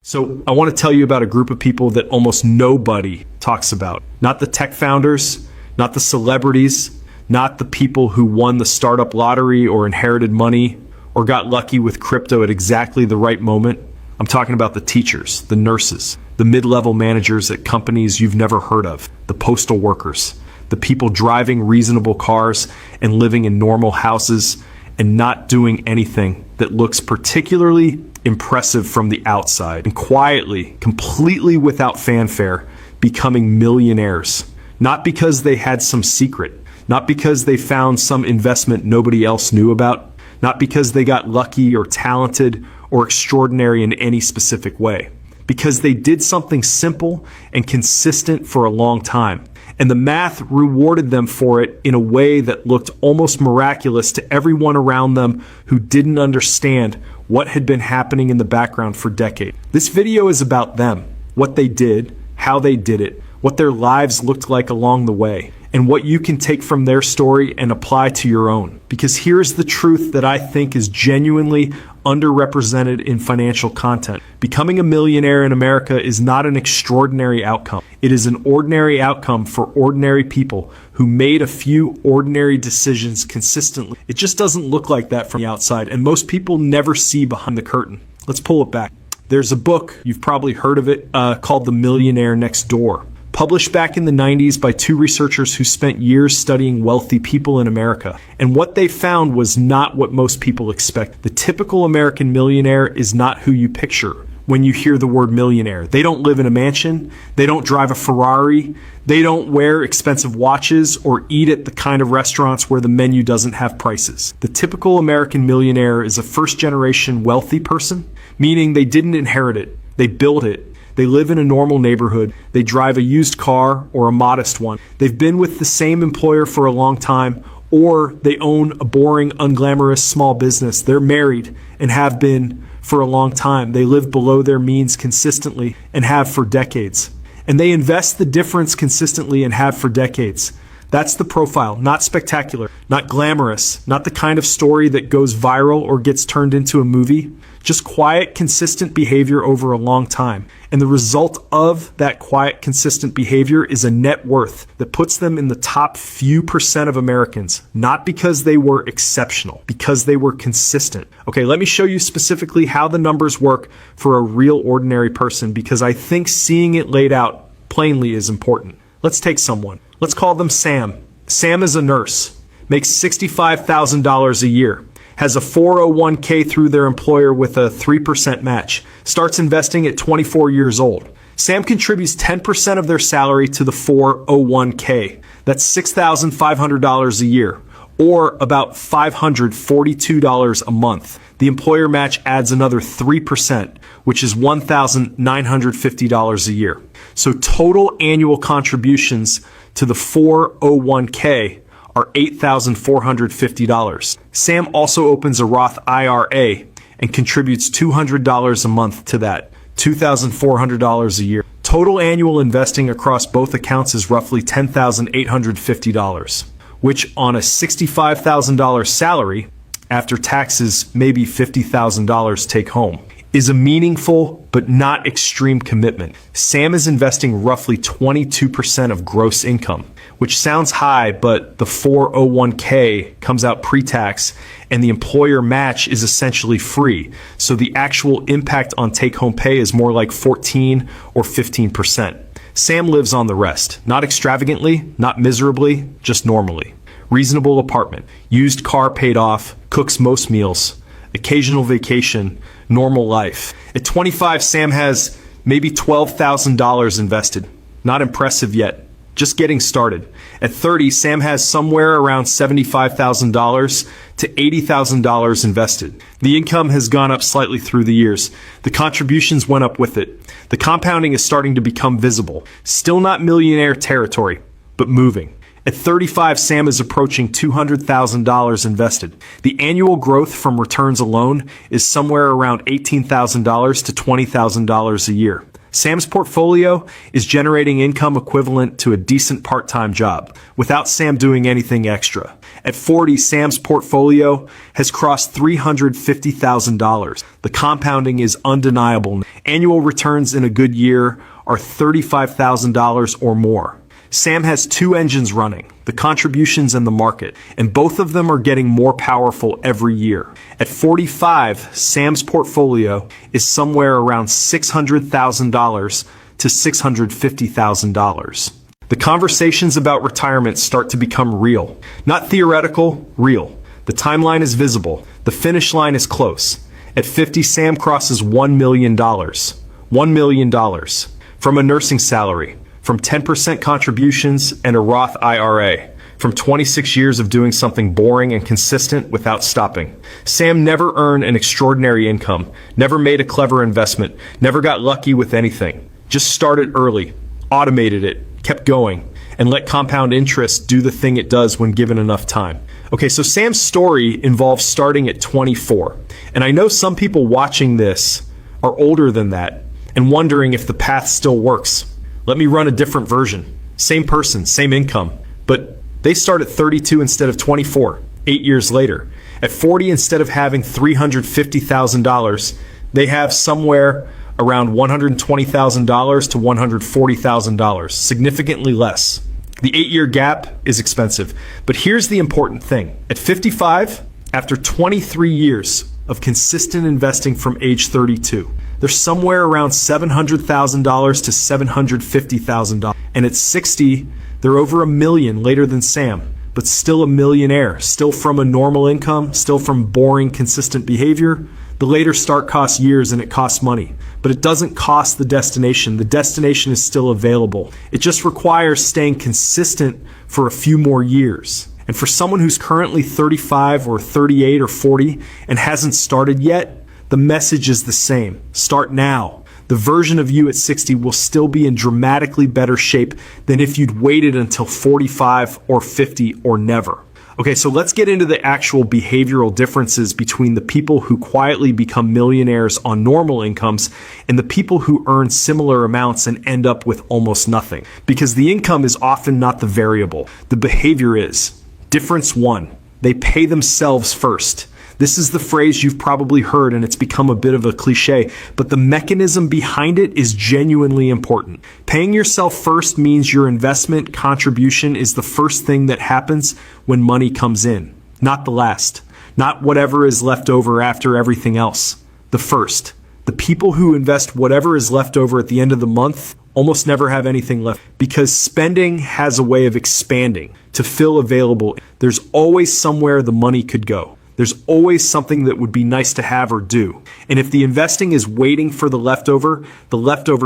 So I want to tell you about a group of people that almost nobody talks about. Not the tech founders, not the celebrities, not the people who won the startup lottery or inherited money or got lucky with crypto at exactly the right moment. I'm talking about the teachers, the nurses, the mid-level managers at companies you've never heard of, the postal workers, the people driving reasonable cars and living in normal houses and not doing anything that looks particularly impressive from the outside, and quietly, completely without fanfare, becoming millionaires. Not because they had some secret, not because they found some investment nobody else knew about, not because they got lucky or talented or extraordinary in any specific way, because they did something simple and consistent for a long time. And the math rewarded them for it in a way that looked almost miraculous to everyone around them who didn't understand what had been happening in the background for decades. This video is about them, what they did, how they did it, what their lives looked like along the way, and what you can take from their story and apply to your own. Because here's the truth that I think is genuinely underrepresented in financial content. Becoming a millionaire in America is not an extraordinary outcome. It is an ordinary outcome for ordinary people who made a few ordinary decisions consistently. It just doesn't look like that from the outside, and most people never see behind the curtain. Let's pull it back. There's a book, you've probably heard of it, called The Millionaire Next Door. Published back in the 90s by two researchers who spent years studying wealthy people in America. And what they found was not what most people expect. The typical American millionaire is not who you picture when you hear the word millionaire. They don't live in a mansion. They don't drive a Ferrari. They don't wear expensive watches or eat at the kind of restaurants where the menu doesn't have prices. The typical American millionaire is a first-generation wealthy person, meaning they didn't inherit it. They built it. They live in a normal neighborhood. They drive a used car or a modest one. They've been with the same employer for a long time, or they own a boring, unglamorous small business. They're married and have been for a long time. They live below their means consistently and have for decades. And they invest the difference consistently and have for decades. That's the profile, not spectacular, not glamorous, not the kind of story that goes viral or gets turned into a movie. Just quiet, consistent behavior over a long time. And the result of that quiet, consistent behavior is a net worth that puts them in the top few percent of Americans, not because they were exceptional, because they were consistent. Okay, let me show you specifically how the numbers work for a real ordinary person, because I think seeing it laid out plainly is important. Let's take someone. Let's call them Sam. Sam is a nurse, makes $65,000 a year. Has a 401k through their employer with a 3% match, starts investing at 24 years old. Sam contributes 10% of their salary to the 401k. That's $6,500 a year, or about $542 a month. The employer match adds another 3%, which is $1,950 a year. So total annual contributions to the 401k are $8,450. Sam also opens a Roth IRA and contributes $200 a month to that, $2,400 a year. Total annual investing across both accounts is roughly $10,850, which on a $65,000 salary, after taxes, maybe $50,000 take home, is a meaningful but not extreme commitment. Sam is investing roughly 22% of gross income, which sounds high, but the 401k comes out pre-tax and the employer match is essentially free. So the actual impact on take-home pay is more like 14 or 15%. Sam lives on the rest, not extravagantly, not miserably, just normally. Reasonable apartment, used car paid off, cooks most meals, occasional vacation, normal life. At 25, Sam has maybe $12,000 invested. Not impressive yet, just getting started. At 30, Sam has somewhere around $75,000 to $80,000 invested. The income has gone up slightly through the years. The contributions went up with it. The compounding is starting to become visible. Still not millionaire territory, but moving. At 35, Sam is approaching $200,000 invested. The annual growth from returns alone is somewhere around $18,000 to $20,000 a year. Sam's portfolio is generating income equivalent to a decent part-time job without Sam doing anything extra. At 40, Sam's portfolio has crossed $350,000. The compounding is undeniable. Annual returns in a good year are $35,000 or more. Sam has two engines running, the contributions and the market, and both of them are getting more powerful every year. At 45, Sam's portfolio is somewhere around $600,000 to $650,000. The conversations about retirement start to become real. Not theoretical, real. The timeline is visible. The finish line is close. At 50, Sam crosses $1 million. $1 million. From a nursing salary, from 10% contributions and a Roth IRA, from 26 years of doing something boring and consistent without stopping. Sam never earned an extraordinary income, never made a clever investment, never got lucky with anything. Just started early, automated it, kept going, and let compound interest do the thing it does when given enough time. Okay, so Sam's story involves starting at 24. And I know some people watching this are older than that and wondering if the path still works. Let me run a different version. Same person, same income, but they start at 32 instead of 24, 8 years later. At 40, instead of having $350,000, they have somewhere around $120,000 to $140,000, significantly less. The 8-year gap is expensive, but here's the important thing. At 55, after 23 years of consistent investing from age 32, they're somewhere around $700,000 to $750,000. And at 60, they're over $1 million later than Sam, but still a millionaire, still from a normal income, still from boring, consistent behavior. The later start costs years and it costs money, but it doesn't cost the destination. The destination is still available. It just requires staying consistent for a few more years. And for someone who's currently 35 or 38 or 40 and hasn't started yet, the message is the same. Start now. The version of you at 60 will still be in dramatically better shape than if you'd waited until 45 or 50 or never. Okay, so let's get into the actual behavioral differences between the people who quietly become millionaires on normal incomes and the people who earn similar amounts and end up with almost nothing. Because the income is often not the variable. The behavior is. Difference 1, they pay themselves first. This is the phrase you've probably heard and it's become a bit of a cliche, but the mechanism behind it is genuinely important. Paying yourself first means your investment contribution is the first thing that happens when money comes in, not the last, not whatever is left over after everything else. The first. The people who invest whatever is left over at the end of the month almost never have anything left because spending has a way of expanding to fill available. There's always somewhere the money could go. There's always something that would be nice to have or do. And if the investing is waiting for the leftover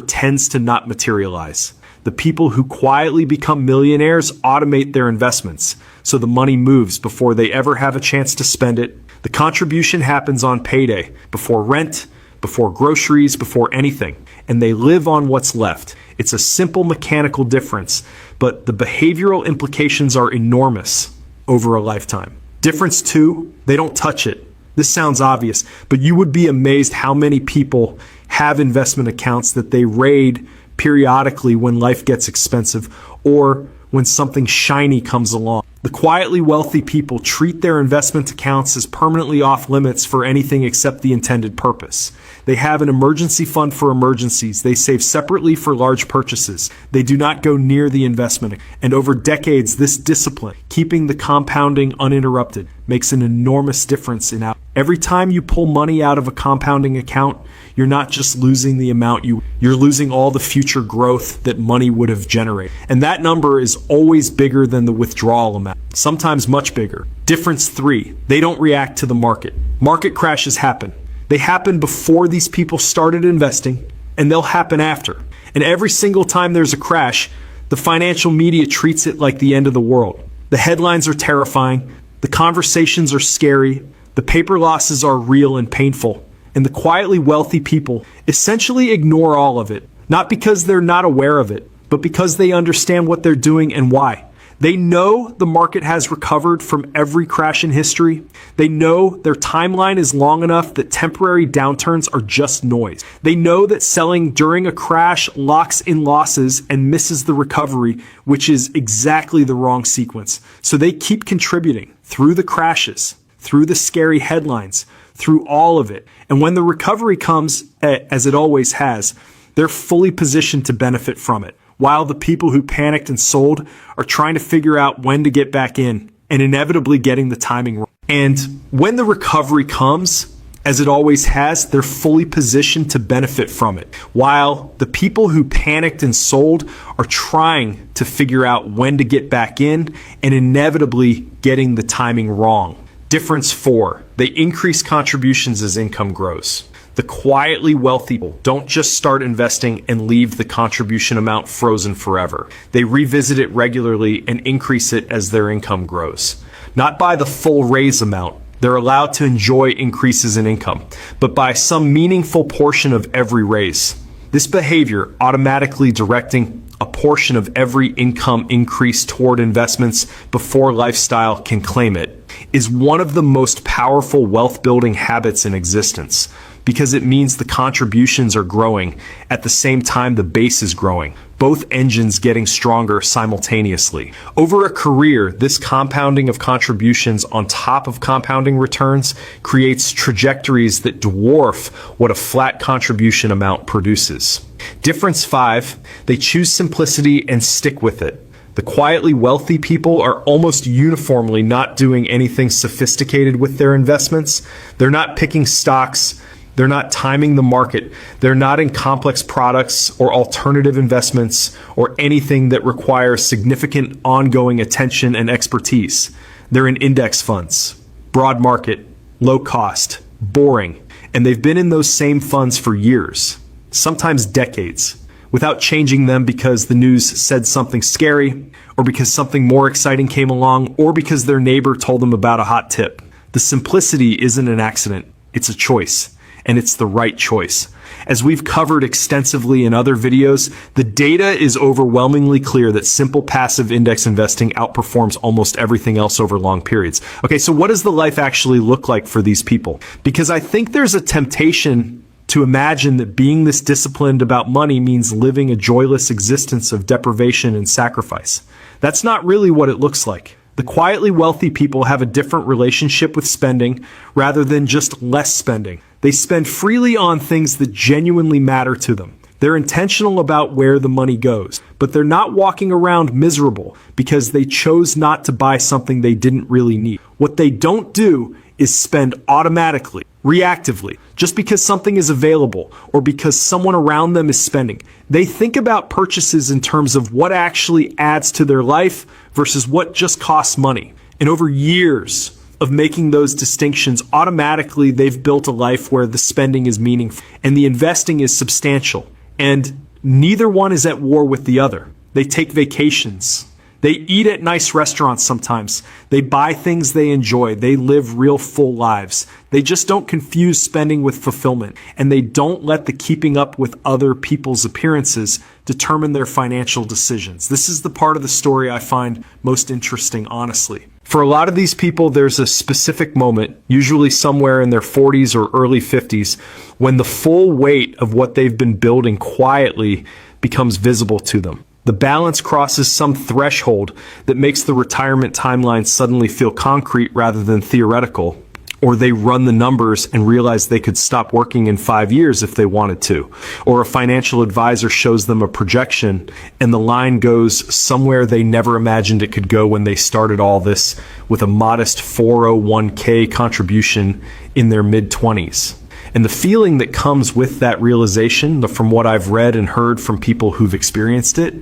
tends to not materialize. The people who quietly become millionaires automate their investments, so the money moves before they ever have a chance to spend it. The contribution happens on payday, before rent, before groceries, before anything, and they live on what's left. It's a simple mechanical difference, but the behavioral implications are enormous over a lifetime. Difference 2, they don't touch it. This sounds obvious, but you would be amazed how many people have investment accounts that they raid periodically when life gets expensive or when something shiny comes along. The quietly wealthy people treat their investment accounts as permanently off limits for anything except the intended purpose. They have an emergency fund for emergencies. They save separately for large purchases. They do not go near the investment. And over decades, this discipline, keeping the compounding uninterrupted, makes an enormous difference in outcome. Every time you pull money out of a compounding account, you're not just losing the amount you're losing all the future growth that money would have generated. And that number is always bigger than the withdrawal amount, sometimes much bigger. Difference 3, they don't react to the market. Market crashes happen. They happen before these people started investing, and they'll happen after. And every single time there's a crash, the financial media treats it like the end of the world. The headlines are terrifying, the conversations are scary, the paper losses are real and painful, and the quietly wealthy people essentially ignore all of it, not because they're not aware of it, but because they understand what they're doing and why. They know the market has recovered from every crash in history. They know their timeline is long enough that temporary downturns are just noise. They know that selling during a crash locks in losses and misses the recovery, which is exactly the wrong sequence. So they keep contributing through the crashes, through the scary headlines, through all of it. And when the recovery comes, as it always has, they're fully positioned to benefit from it, while the people who panicked and sold are trying to figure out when to get back in and inevitably getting the timing wrong. And when the recovery comes, as it always has, they're fully positioned to benefit from it, while the people who panicked and sold are trying to figure out when to get back in and inevitably getting the timing wrong. Difference 4, they increase contributions as income grows. The quietly wealthy people don't just start investing and leave the contribution amount frozen forever. They revisit it regularly and increase it as their income grows. Not by the full raise amount. They're allowed to enjoy increases in income, but by some meaningful portion of every raise. This behavior, automatically directing a portion of every income increase toward investments before lifestyle can claim it, is one of the most powerful wealth building habits in existence, because it means the contributions are growing at the same time the base is growing, both engines getting stronger simultaneously. Over a career, this compounding of contributions on top of compounding returns creates trajectories that dwarf what a flat contribution amount produces. Difference 5, they choose simplicity and stick with it. The quietly wealthy people are almost uniformly not doing anything sophisticated with their investments. They're not picking stocks. They're not timing the market. They're not in complex products or alternative investments or anything that requires significant ongoing attention and expertise. They're in index funds, broad market, low cost, boring, and they've been in those same funds for years, sometimes decades, without changing them because the news said something scary, or because something more exciting came along, or because their neighbor told them about a hot tip. The simplicity isn't an accident, it's a choice. And it's the right choice. As we've covered extensively in other videos, the data is overwhelmingly clear that simple passive index investing outperforms almost everything else over long periods. Okay, so what does the life actually look like for these people? Because I think there's a temptation to imagine that being this disciplined about money means living a joyless existence of deprivation and sacrifice. That's not really what it looks like. The quietly wealthy people have a different relationship with spending rather than just less spending. They spend freely on things that genuinely matter to them. They're intentional about where the money goes, but they're not walking around miserable because they chose not to buy something they didn't really need. What they don't do is spend automatically, reactively, just because something is available or because someone around them is spending. They think about purchases in terms of what actually adds to their life versus what just costs money. And over years of making those distinctions, automatically they've built a life where the spending is meaningful and the investing is substantial. And neither one is at war with the other. They take vacations. They eat at nice restaurants sometimes. They buy things they enjoy. They live real full lives. They just don't confuse spending with fulfillment. And they don't let the keeping up with other people's appearances determine their financial decisions. This is the part of the story I find most interesting, honestly. For a lot of these people, there's a specific moment, usually somewhere in their 40s or early 50s, when the full weight of what they've been building quietly becomes visible to them. The balance crosses some threshold that makes the retirement timeline suddenly feel concrete rather than theoretical. Or they run the numbers and realize they could stop working in 5 years if they wanted to. Or a financial advisor shows them a projection and the line goes somewhere they never imagined it could go when they started all this with a modest 401k contribution in their mid-20s. And the feeling that comes with that realization, from what I've read and heard from people who've experienced it,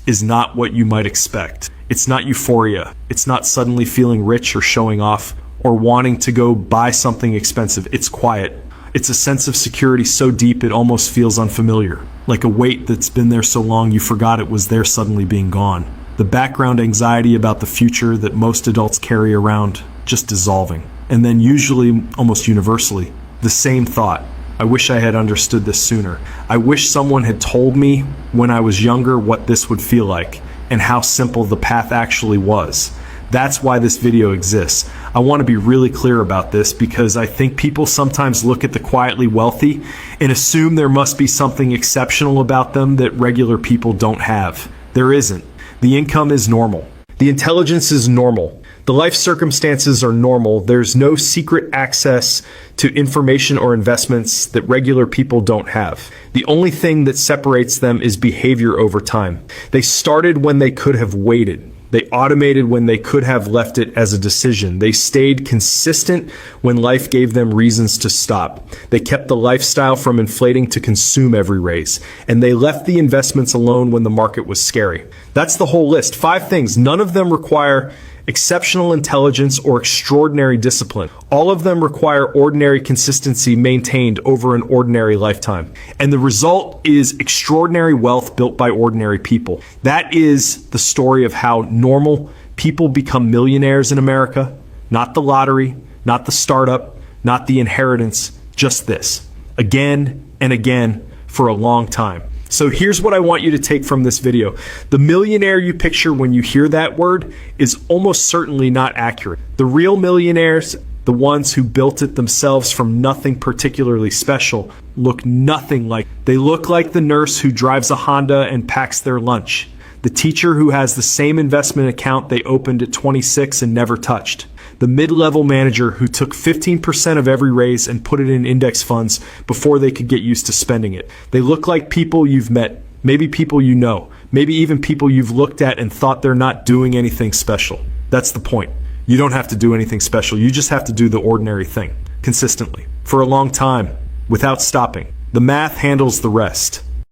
is not what you might expect. It's not euphoria. It's not suddenly feeling rich or showing off or wanting to go buy something expensive. It's quiet. It's a sense of security so deep it almost feels unfamiliar, like a weight that's been there so long you forgot it was there suddenly being gone. The background anxiety about the future that most adults carry around just dissolving. And then usually, almost universally, the same thought. I wish I had understood this sooner. I wish someone had told me when I was younger what this would feel like. and how simple the path actually was. That's why this video exists. I want to be really clear about this because I think people sometimes look at the quietly wealthy and assume there must be something exceptional about them that regular people don't have. There isn't. The income is normal. The intelligence is normal. The life circumstances are normal. There's no secret access to information or investments that regular people don't have. The only thing that separates them is behavior over time. They started when they could have waited. They automated when they could have left it as a decision. They stayed consistent when life gave them reasons to stop. They kept the lifestyle from inflating to consume every raise. And they left the investments alone when the market was scary. That's the whole list. 5 things. None of them require exceptional intelligence or extraordinary discipline. All of them require ordinary consistency maintained over an ordinary lifetime. And the result is extraordinary wealth built by ordinary people. That is the story of how normal people become millionaires in America. Not the lottery, not the startup, not the inheritance, just this. Again and again for a long time. So here's what I want you to take from this video. The millionaire you picture when you hear that word is almost certainly not accurate. The real millionaires, the ones who built it themselves from nothing particularly special, look nothing like. They look like the nurse who drives a Honda and packs their lunch. The teacher who has the same investment account they opened at 26 and never touched. The mid-level manager who took 15% of every raise and put it in index funds before they could get used to spending it. They look like people you've met, maybe people you know, maybe even people you've looked at and thought they're not doing anything special. That's the point. You don't have to do anything special. You just have to do the ordinary thing, consistently, for a long time, without stopping. The math handles the rest.